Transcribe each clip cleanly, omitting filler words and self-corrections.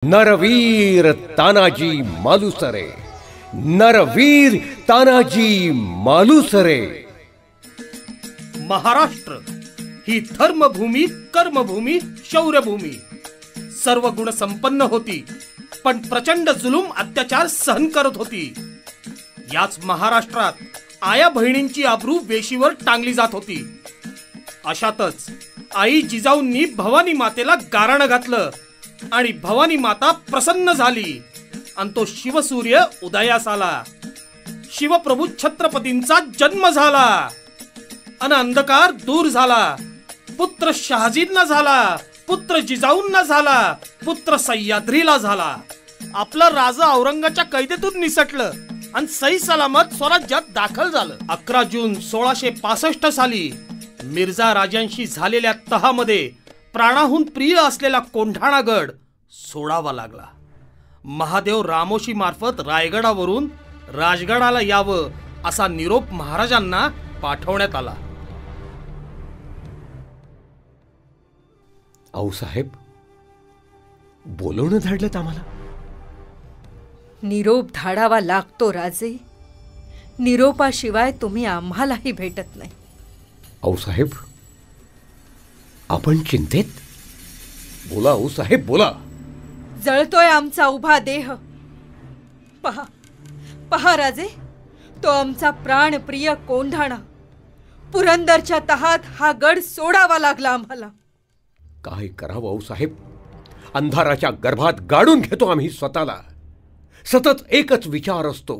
नरवीर तानाजी मालुसरे, नरवीर तानाजी मालुसरे। महाराष्ट्र ही धर्मभूमी, कर्मभूमी, शौर्यभूमी सर्व गुण संपन्न होती, पण प्रचंड जुलूम अत्याचार सहन करत होती। याच महाराष्ट्रात आया बहिणींची आबरू वेशीवर टांगली जात होती। अशातच आई जिजाऊंनी भवानी मातेला गाराणं घातलं आणि भवानी माता प्रसन्न झाली आणि तो शिवसूर्य उदयास आला। शिवप्रभू छत्रपतींचा जन्म झाला आणि अंधकार दूर झाला। पुत्र शहाजींना झाला, पुत्र जिजाऊंना झाला, पुत्र सह्याद्रीला झाला। आपला राजा औरंगाच्या कैदेतून निसटलं आणि सही सलामत स्वराज्यात दाखल झालं। 11 जून 1665 साली मिर्झा राजांशी झालेल्या तहामध्ये प्राणाहून प्रिय असलेला कोंढाणागड सोडावा लागला। महादेव रामोशी मार्फत रायगडावरून राजगडाला यावं असा निरोप महाराजांना पाठवण्यात आला। आऊसाहेब बोलवणं धाडलं आम्हाला। निरोप धाडावा लागतो राजे, निरोपाशिवाय तुम्ही आम्हालाही भेटत नाही। आऊसाहेब आपण चिंतेत? बोला आऊसाहेब बोला। जळतोय आमचा उभा देह। पहा पहा राजे, तो आमचा प्राणप्रिय कोंढाणा। पुरंदरच्या तहात हा गड सोडावा लागला आम्हाला। काय करावं आऊसाहेब? अंधाराच्या गर्भात गाडून घेतो आम्ही स्वतःला। सतत एकच विचार असतो,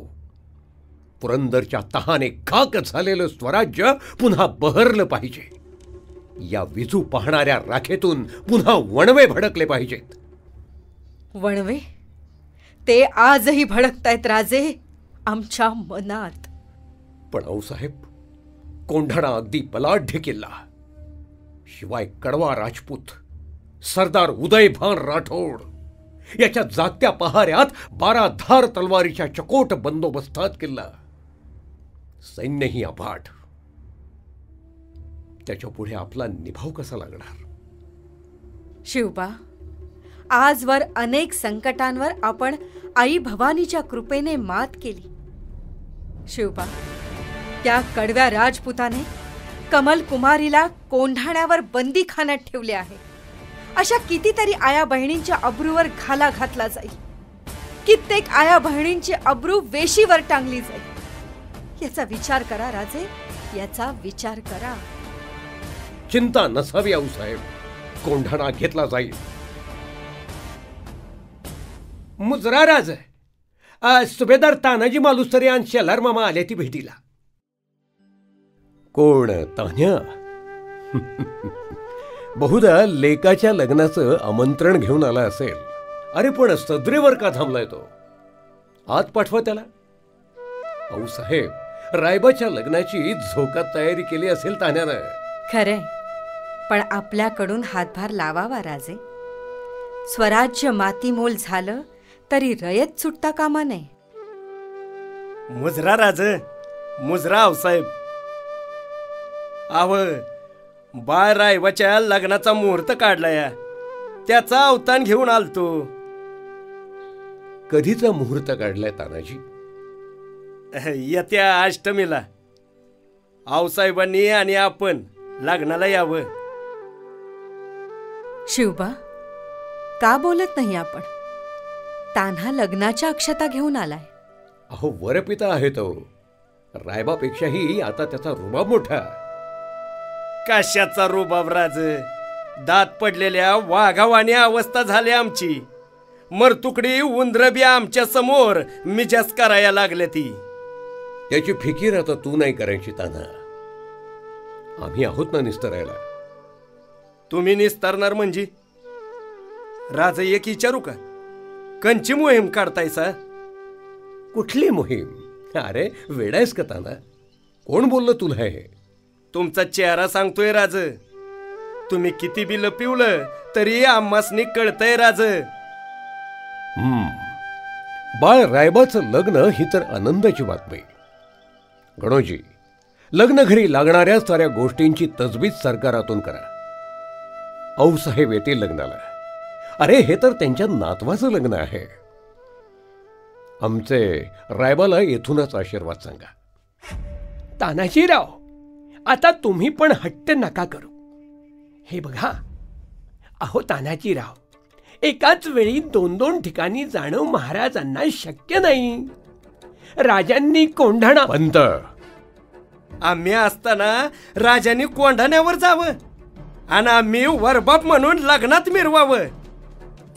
पुरंदरच्या तहाने खाक झालेलं स्वराज्य पुन्हा बहरलं पाहिजे। या विजू पाहणाऱ्या राखेतून पुन्हा वणवे भडकले पाहिजेत। वणवे ते आजही भडकतायत राजे आमच्या मनात। पण आऊसाहेब कोंढाणा अगदी बलाढ्य किल्ला, शिवाय कडवा राजपूत सरदार उदयभान राठोड याच्या जागत्या पहाऱ्यात 12 धार तलवारीच्या चकोट बंदोबस्तात किल्ला, सैन्यही अफाट। त्याच्या पुढे आपला निभाव कसा लागणार? शिवबा, आजवर अनेक संकटांवर आपण आई भवानीच्या कृपेने मात केली। शिवबा, त्या कडव्या राजपुताने कमल कुमारीला कोंढाण्यावर बंदीखान्यात ठेवले आहे। अशा कितीतरी आया बहिणींच्या अब्रूवर घाला घातला जाईल। कित्येक आया बहिणींची अब्रू वेशीवर टांगली जाईल। याचा विचार करा राजे, याचा विचार करा। चिंता नसावी आऊसाहेब, कोंढाणा घेतला जाईल। मुजरा राज, सुभेदार तानाजी मालुसरे आणि शेलार मामा आले ती भेटीला। कोण तान्या? बहुधा लेकाच्या लग्नाचं आमंत्रण घेऊन आला असेल। अरे पण सदरेवर का थांबलाय तो? आत पाठवा त्याला। आऊसाहेब, रायबाच्या लग्नाची झोकात तयारी केली असेल तान्यानं। खरे, पण आपल्याकडून हातभार लावावा राजे। स्वराज्य मातीमोल झालं तरी रयत सुटता कामा नये। मुजरा राज, मुजरा आऊसाहेब। आव बाळ रायबाच्या लग्नाचा मुहूर्त काढलाय, त्याचा अवतान घेऊन आलतो। कधीचा मुहूर्त काढलाय तानाजी? येत्या अष्टमीला आऊसाहेबांनी आणि आपण लग्नाला यावं। शिवबा, का बोलत नाही आपण? तान्हा लग्नाच्या अक्षता घेऊन आलाय। अहो वरपिता आहे तो, रायबापेक्षाही आता त्याचा रुबाब मोठा। कशाचा रुबाब राज? दात पडलेल्या वाघावानी अवस्था झाली आमची। मरतुकडी उंदरबी आमच्या समोर मिजाज करायला लागले ती। त्याची फिकीर आता तू नाही करायची ताना, आम्ही आहोत ना निस्तरायला। तुम्ही निस्तारणार म्हणजे? राज एक विचारू का? कंची मोहीम काढतायसा? कुठली मोहीम? अरे वेडायस का ताना? कोण बोललं तुला हे? तुमचा चेहरा सांगतोय राज। तुम्ही किती बी लपिवलं तरी आम्हासनी कळतंय राज। बाळ रायबाचं लग्न ही तर आनंदाची बातमी। गणोजी, लग्न घरी लागणाऱ्या साऱ्या गोष्टींची तजवीज सरकारातून करा। आऊसाहेब येतील लग्नाला अरे हे तर त्यांच्या नातवाचं लग्न आहे. आमचे रायबाला येथूनच आशीर्वाद सांगा. तानाजीराव, आता तुम्ही पण हट्ट नका करू. हे बघा, अहो तानाजीराव, एकाच वेळी 2-2 ठिकाणी जाणं महाराजांना शक्य नाही. राजांनी कोंढाणा. पंत, आम्ही असताना राजांनी कोंढाण्यावर जावं आणि आम्ही वरबाप म्हणून लग्नात मिरवावं.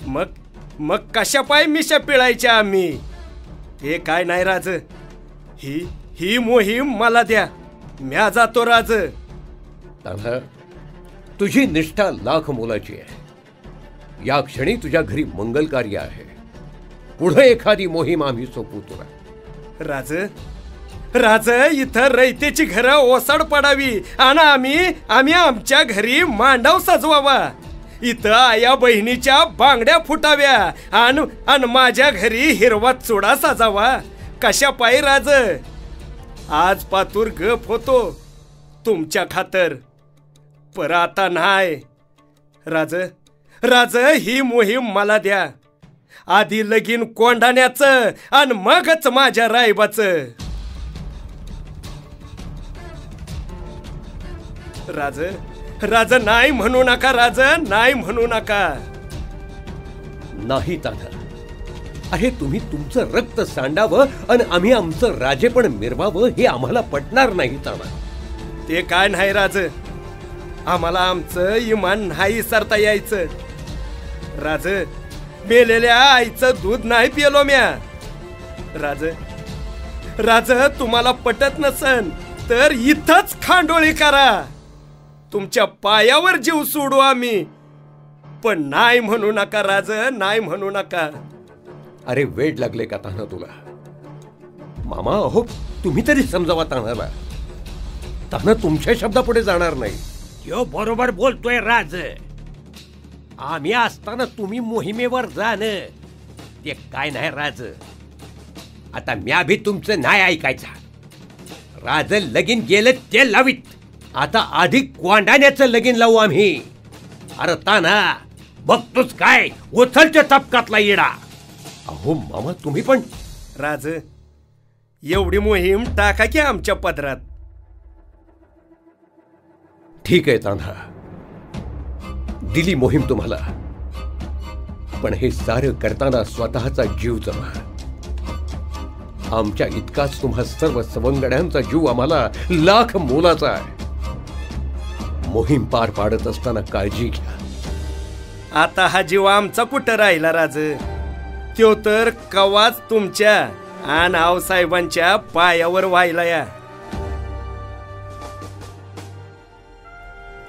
मग कशा पाय मिशा पिळायच्या आम्ही? हे काय नाही राज. ही मोहीम मला द्या, म्या जातो राज. तान्हा, तुझी निष्ठा लाख मोलाची आहे. या क्षणी तुझ्या घरी मंगल कार्य आहे. पुढे एखादी मोहीम आम्ही सोपवू तुला. राज इथं रयतेची घरं ओसाड पडावी आणि आम्ही आमच्या घरी मांडव सजवावा. इथं आया बहिणीच्या बांगड्या फुटाव्या आणि माझ्या घरी हिरवा चुडा सजावा. कशा पायी राज? आज पातूर गप होतो तुमच्या खातर, पर आता नाही. राज ही मोहीम मला द्या. आधी लगीन कोंढाण्याचं आणि मगच माझ्या रायबाचं. राज नाही म्हणू नका. राज नाही म्हणू नका. नाही तान्हा, अरे तुम्ही तुमचं रक्त सांडावं आणि आम्ही आमचं राजेपण मिरवावं हे आम्हाला पटणार नाही. तान्हा, ते काय नाही राज. आम्हाला आमचं इमान नाही सरता यायचं. राज, मेलेल्या आईचं दूध नाही पिलो म्या. राज तुम्हाला पटत नसन तर इथंच खांडोळी करा. तुमच्या पायावर जीव सोडू आम्ही, पण नाही म्हणू नका राज, नाही म्हणू नका. अरे वेड लागले का तान्हा तुला? मामा, अहो तुम्ही तरी समजावा तान्हाला. तान्हा तुमच्या शब्दापुढे जाणार नाही. यो बरोबर बोलतोय राज. आम्ही असताना तुम्ही मोहिमेवर जाणं ते काय नाही राज. आता म्या भी तुमचं नाही ऐकायचा. राज लगीन गेलं ते लावीत. आता आधी कोंढाण्याचं लगीन लावू आम्ही. अरे तान्हा, बघतोच काय उथलच्या तपकातला येडा. अहो मामा, तुम्ही पण. राज, एवढी मोहीम टाका की आमच्या पदरात. ठीक आहे तान्हा, दिली मोहीम तुम्हाला. पण हे सारं करताना स्वतःचा जीव जमा. आमच्या इतकाच तुम्हा सर्व सवंगड्यांचा जीव आम्हाला लाख मोलाचा आहे. मोहीम पार पाडत असताना काळजी घ्या. आता हा जीव आमचा कुठं राहिला राज? त्यो तर कवाच तुमच्या आणि आऊसाहेबांच्या पायावर व्हायला या.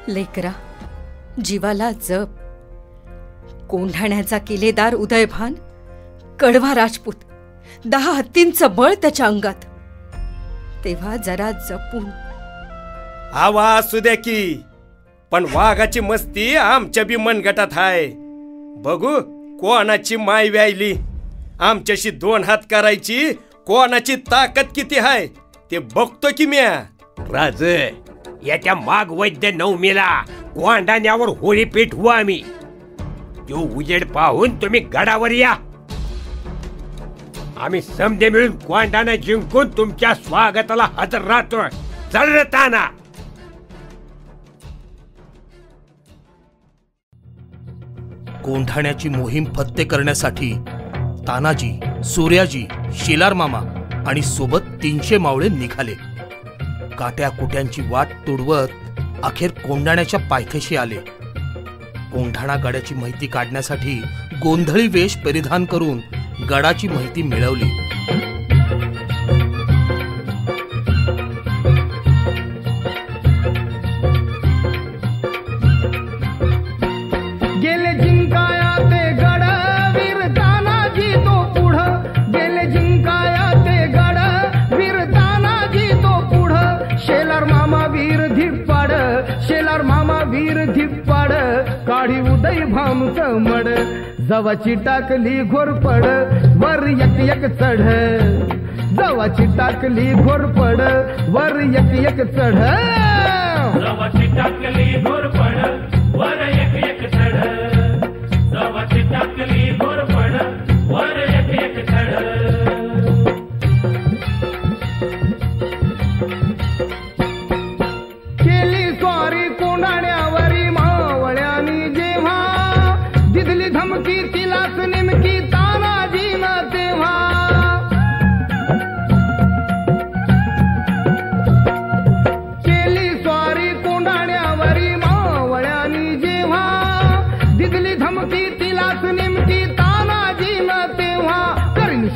लेकरा, जीवाला जप. कोंढाण्याचा किल्लेदार उदयभान, कडवा राजपूत, 10 हत्तींचं बळ त्याच्या अंगात. तेव्हा जरा जपून. हवा असू द्या की, पण वाघाची मस्ती आमच्या बी मनगटात हाय. बघू कोणाची माय व्यायली. आमच्याशी 2 हात करायची कोणाची ताकद किती हाय ते बघतो की म्या. राज, येत्या माघ वैद्य नवमीला कोंढाण्यावर होळी पेटवू आम्ही. तो उजेड पाहून तुम्ही गडावर या. आम्ही समधे मिळून कोंढाणा जिंकून तुमच्या स्वागताला हजर राहतोय. चल रे तान्हा. कोंढाण्याची मोहीम फत्ते करण्यासाठी तानाजी, सूर्याजी, शेलार मामा आणि सोबत 300 मावळे निघाले. काट्या कुट्यांची वाट तुडवत अखेर कोंढाण्याच्या पायथ्याशी आले. कोंढाणा गडाची माहिती काढण्यासाठी गोंधळी वेश परिधान करून गडाची माहिती मिळवली. गेले जिंकाया ते गड वीर तानाजी तो पुढं. गेले जिंकाया ते गड वीर तानाजी तो पुढं. शेलार मामा वीर धिप्पाड, शेलार मामा वीर धिप्पाड. काढी उदय भामच मड, जवाची टाकली घोरपड वर एक चढ. जवाची टाकली घोरपड वर एक चढ. जवाची टाकली घोरपड वर एक चढ. जवाची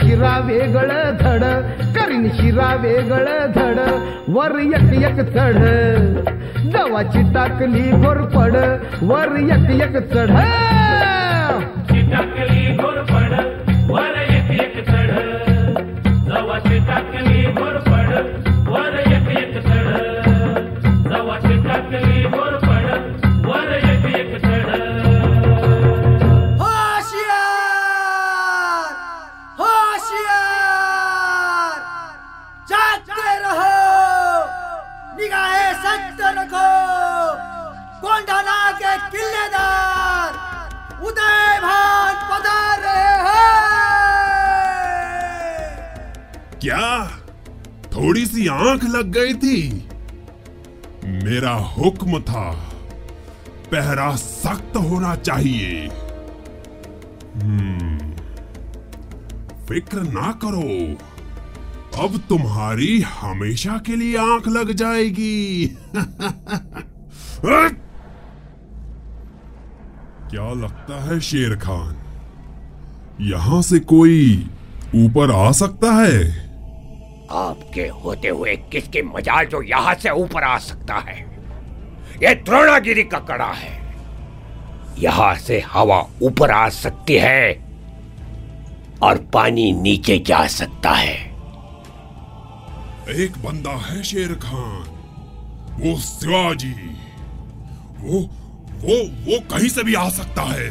शिरा वेगळ धड, करीन शिरा वेगळ धड, वर एक एक चढ, जवाची टाकली घोरपड, वर एक एक चढ, टाकली घोरपड, वर एक एक चढ, जवाची टाकली घोरपड, वर एक एक चढ, जवाची टाकली घोरपड, वर एक एक चढ. होशियार होशियार, जागते रहो, निगाहे सख्त रखो, गोंडाना के किल्लेदार उदयभान पधार रहे हैं. क्या थोड़ी सी आंख लग गई थी? मेरा हुक्म था, पहरा सख्त होना चाहिए. फिक्र ना करो, अब तुम्हारी हमेशा के लिए आंख लग जाएगी. क्या लगता है शेर खान, यहां से कोई ऊपर आ सकता है? आपके होते हुए किसकी मजाल जो यहां से ऊपर आ सकता है? यह द्रोणागिरी का कड़ा है, यहां से हवा ऊपर आ सकती है और पानी नीचे जा सकता है. एक बंदा है शेर खान, वो शिवाजी. वो कहीं से भी आ सकता है.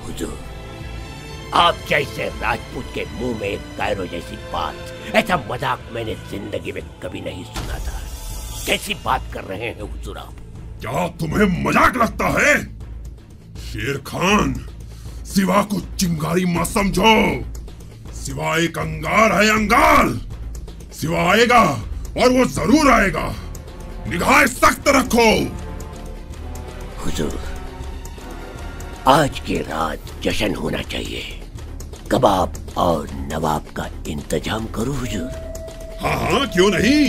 हुजूर, आप जैसे राजपूत के मुंह में एक कायरो जैसी बात, ऐसा मजाक मैंने जिंदगी में कभी नहीं सुना था. कैसी बात कर रहे हैं हुजूर आप? क्या तुम्हें मजाक लगता है? शेर खान, शिवा को चिंगारी मत समझो. शिवा एक अंगार है, अंगार. शिवा आएगा और वो जरूर आएगा. निगाह सख्त रखो. हुजूर, आज की रात जश्न होना चाहिए. कबाब और नवाब का इंतजाम करो हुजूर. हाँ हाँ, क्यों नहीं.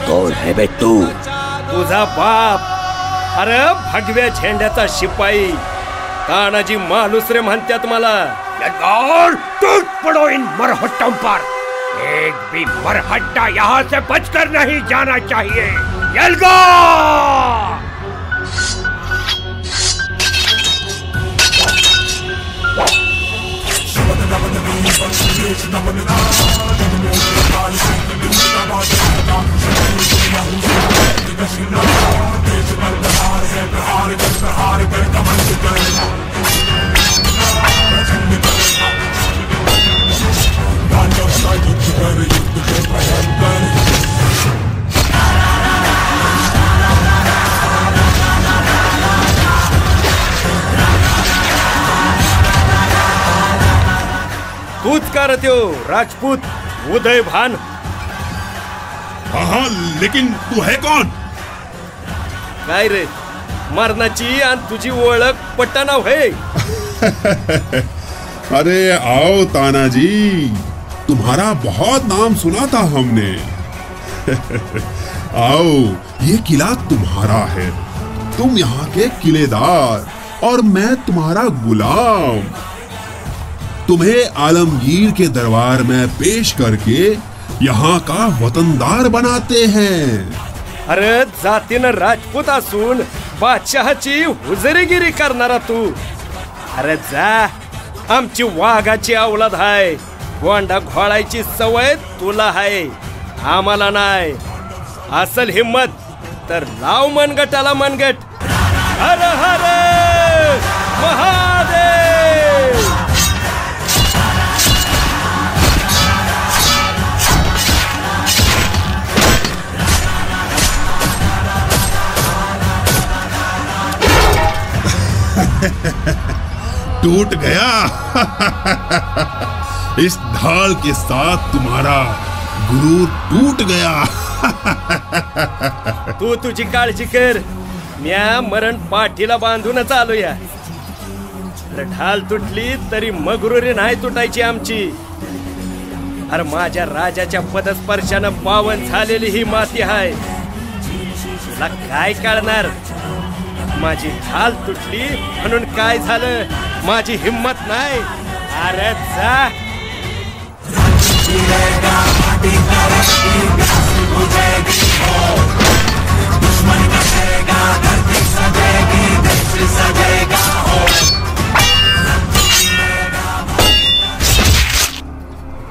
कौन है बे तू? तुझा बाप. अरे भगव्या झेंड्याचा शिपाई तानाजी मालुसरे म्हणतात मला. टूट पड़ो इन मरहट्टों पर. एक भी मरहट्टा यहाँ से बचकर नहीं जाना चाहिए. यलगार! तूच का रे त्यो राजपूत उदय भान? हाँ, लेकिन तू है कौन? काय रे, मरणाची आणि तुझी ओळख पटना होय? अरे आओ तानाजी, तुम्हारा बहुत नाम सुना था हमने। आओ, ये किला तुम्हारा है, तुम यहाँ के किलेदार और मैं तुम्हारा गुलाम। तुम्हें आलमगीर के दरबार में पेश करके यहाँ का वतनदार बनाते हैं। अरे जातीनं राजपूत असून बादशहाची हुजरीगिरी करणारा तू, अरे जा, आमची वाघाची अवलाद हाय, गोंडा घोळायची सवय तुला हाय, आम्हाला नाही। असल हिम्मत तर लाव मनगटाला मनगट। हर हर महादेव। टूट गया। इस ढाल के साथ तुम्हारा गुरूर टूट गया। तू तुझी काळजी कर, म्या मरण पाठीला बांधूनच आलोया। अरे ढाल तुटली तरी मगरुरी नाही तुटायची आमची। अरे माझ्या राजाच्या पदस्पर्शानं पावन झालेली ही माती आहे, तुला काय कळणार? माझी ढाल तुटली म्हणून काय झालं? माझी हिम्मत नाही। अरे जा।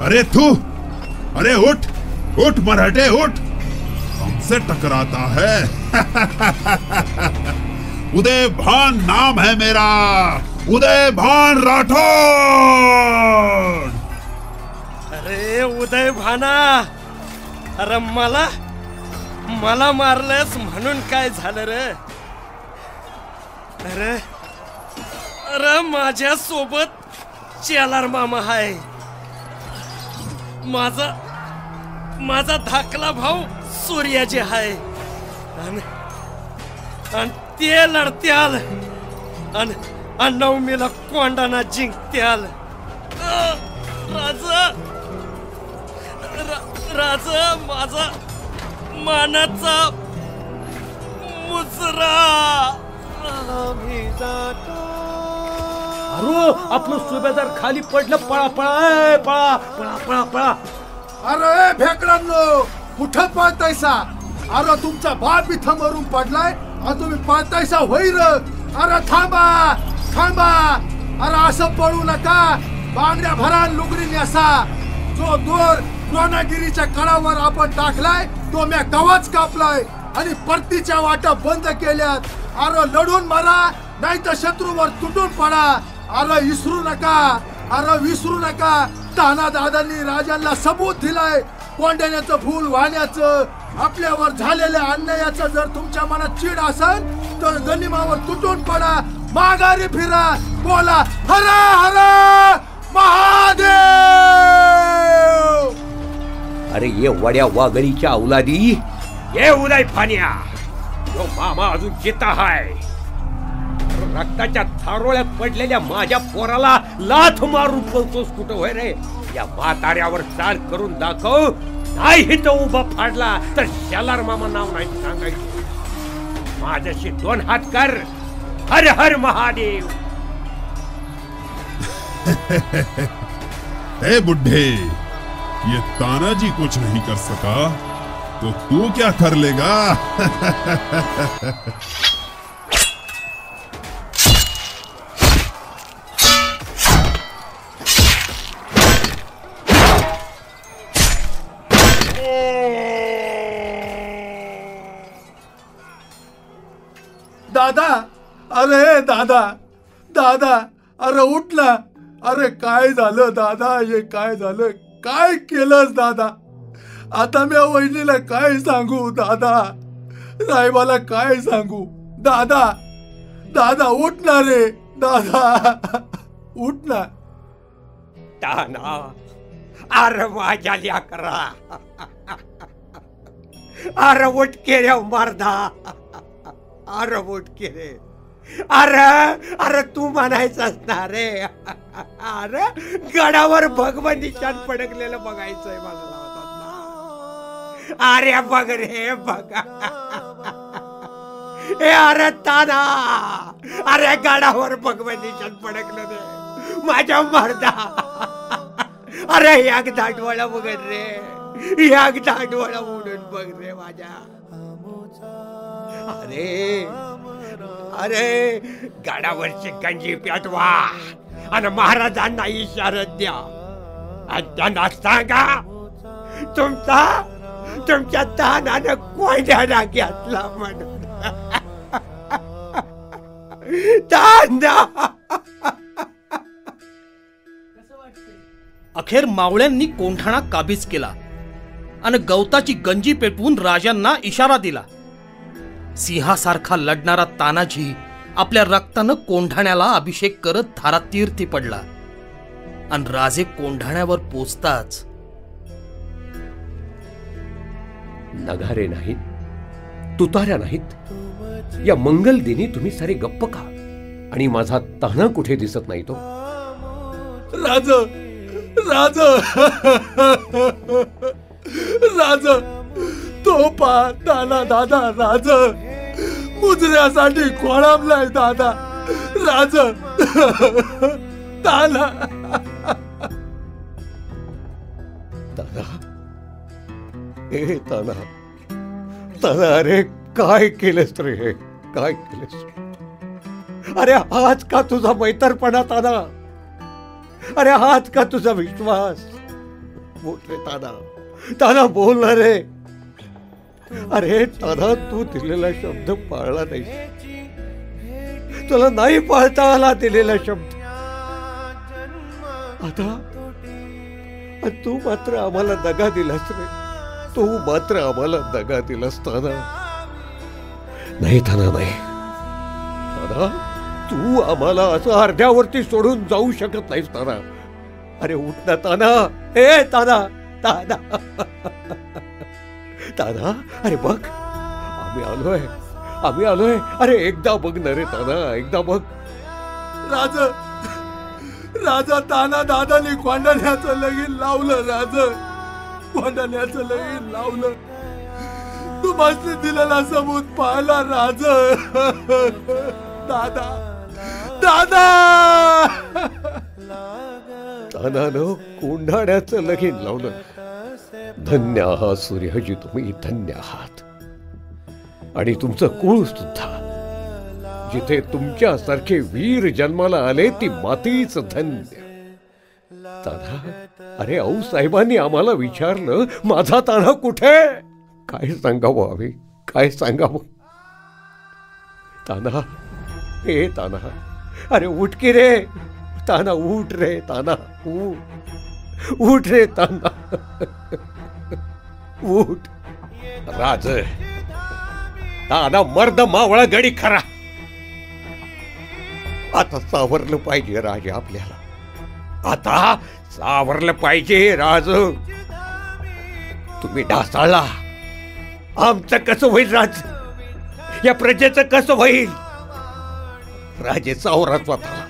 अरे तू, अरे उठ उठ मराठे उठ, हमसे टकराता है। उदय भान नाम है मेरा, उदय भान राठौड़। अरे उदय भाना, अरे मला मला मारलंस म्हणून काय झालं रे? अरे अरे माझ्या सोबत चेलार मामा आहे, माझा धाकला भाऊ सूर्याजी आहे, आणि ते लढत्याल आणि नवमीला कोंडाना जिंकत्याल। राजा माझा मानाचा मुजरा। अरे आपलं सुभेदार खाली पडलं, पळा पळा पळा पळा पळा पळा। अरे भेकडांनो, कुठं पळतायसा? अरे तुमचा बाप इथं मरून पडलाय आणि तुम्ही पळतायसा होईल? अरे थांबा थांबा, अरे असं पळू नका, बांगड्या भरा लुगडी नेसा। जो दोर द्रोणागिरीच्या कडावर आपण टाकलाय तो म्या कवाच कापलाय आणि परतीच्या वाटा बंद केल्यात। अरे लढून मारा, नाही तर शत्रूवर तुटून पडा। अरे विसरू नका, अरे विसरू नका, ताना दादांनी राजांना सबूत दिलाय कोंढाण्याचं फूल वाहण्याचं। आपल्यावर झालेल्या अन्यायाचं जर तुमच्या मनात चीड असेल तर गनिमावर तुटून पडा, माघारी फिरा, बोला हर हर महादेव। अरे ये वड्या वाघळीच्या अवलादी, ये उदय फान्या, तो मामा अजून जिता हाय। रक्ताच्या थारोळ्यात पडलेल्या माझ्या पोराला लाथ मारून पळतोस कुठं होय रे? या म्हाताऱ्यावर चाल करून दाखव, नाही तो उभा फाडला तर शेलार मामा नाव नाही सांगायचं। माझ्याशी दोन हात कर, हर हर महादेव। ए बुढ़े, ये तानाजी कुछ नहीं कर सका तो तू क्या कर लेगा? दादा, अरे दादा, दादा, अरे उठ ना। अरे काय झालं दादा, हे काय झालं? काय केलंस दादा? आता मी वहिनीला काय सांगू दादा? रायबाला काय सांगू? दादा, दादा उठ ना रे, दादा उठ ना। ताना, अरे माझ्या लेकरा, अरे उठके रे मर्दा, अरे उठके रे, अरे तू म्हणायचंच ना रे, अरे गडावर भगवान निशान पडकलेलं बघायचंय मला लावतात ना. अरे बघ रे बघा, ए अरे ताना, अरे गडावर भगवान निशान पडकलं रे माझ्या मर्दा. अरे एकदा डोळा बघ रे, एकदा डोळा उडून बघ रे माझ्या. अरे गडावरची गंजी पेटवा आणि महाराजांना इशारा द्या आणि त्यांना सांगा तुमच्या तानानं कोयड्याला घेतला म्हणून. ताना. अखेर मावळ्यांनी कोंढाणा काबीज केला आणि गवताची गंजी पेटवून राजांना इशारा दिला. सिंहासारखा लढणारा तानाजी आपल्या रक्तानं कोंढाण्याला अभिषेक करत धारातीर्थी पडला आणि राजे कोंढाण्यावर पोचताच नगारे नाहीत, तुताऱ्या नाहीत, या मंगल दिनी तुम्ही सारे गप्प का? आणि माझा ताना कुठे दिसत नाही तो? राज राज राज, तो पा ताना दादा, राज मुजऱ्यासाठी खोळामलाय दादा. राज ताना. ताना, ए ताना, ताना, अरे काय केलंस रे, हे काय केलंस? अरे हाच का तुझा मैत्रपणा ताना? अरे हाच का तुझा विश्वास? बोल रे ताना, ताना बोल ना रे. अरे ताना, तू दिलेला शब्द पाळला नाही, तुला नाही पाळता आला दिलेला शब्द. आता तू मात्र आम्हाला दगा दिलास रे, तू मात्र आम्हाला दगा दिलास ताना. नाही ताना, नाही ताना, तू आम्हाला असं अर्ध्यावरती सोडून जाऊ शकत नाहीस ताना. अरे उठ ना ताना, ए ताना, ताना, ताना, अरे बघ आम्ही आलोय. अरे एकदा बघ ना रे ताना, एकदा बघ. राज राजा, ताना दादाने कोंढाण्याचं लगीन लावलं. राज कोंढाण्याचं लगीन लावलं. तू बसने दिलेला सबूत पाहिला राज. दादा दादा. तानानं कोंढाण्याचं लगीन लावलं. धन्य आहात सूर्यजी, तुम्ही धन्य आहात. आणि तुमचं कुळ सुद्धा. जिथे तुमच्यासारखे वीर जन्माला आले ती मातीच धन्य. ताना, अरे आऊ साहेबांनी आम्हाला विचारलं माझा ताना कुठे? काय सांगावं आम्ही, काय सांगावं? ताना, ए ताना, अरे उठ की रे ताना, उठ रे ताना, उठ रे ताना, उठ. राज ताना मर्द मावळा गडी खरा. आता सावरलं पाहिजे राजे आपल्याला, आता सावरलं पाहिजे राज. तुम्ही ढासाळला, आमचं कसं होईल राज? या प्रजेचं कसं होईल? राजे सावरा स्वतःला,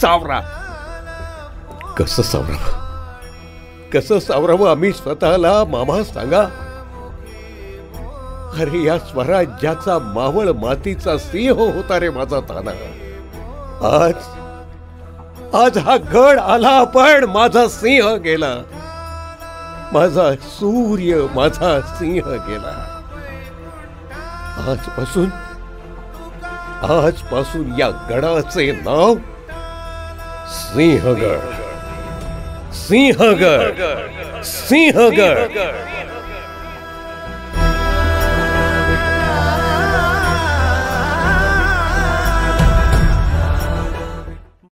सावरा. कसं सावरावं, कसं सावरावं आम्ही स्वतःला मामा सांगा? अरे या स्वराज्याचा मावळ मातीचा सिंह होता रे माझा ताना. आज हा गड आला पण माझा सिंह गेला, माझा सूर्य, माझा सिंह गेला. आजपासून या गडाचे नाव सिंहगड, सिंहगड, सिंहगड.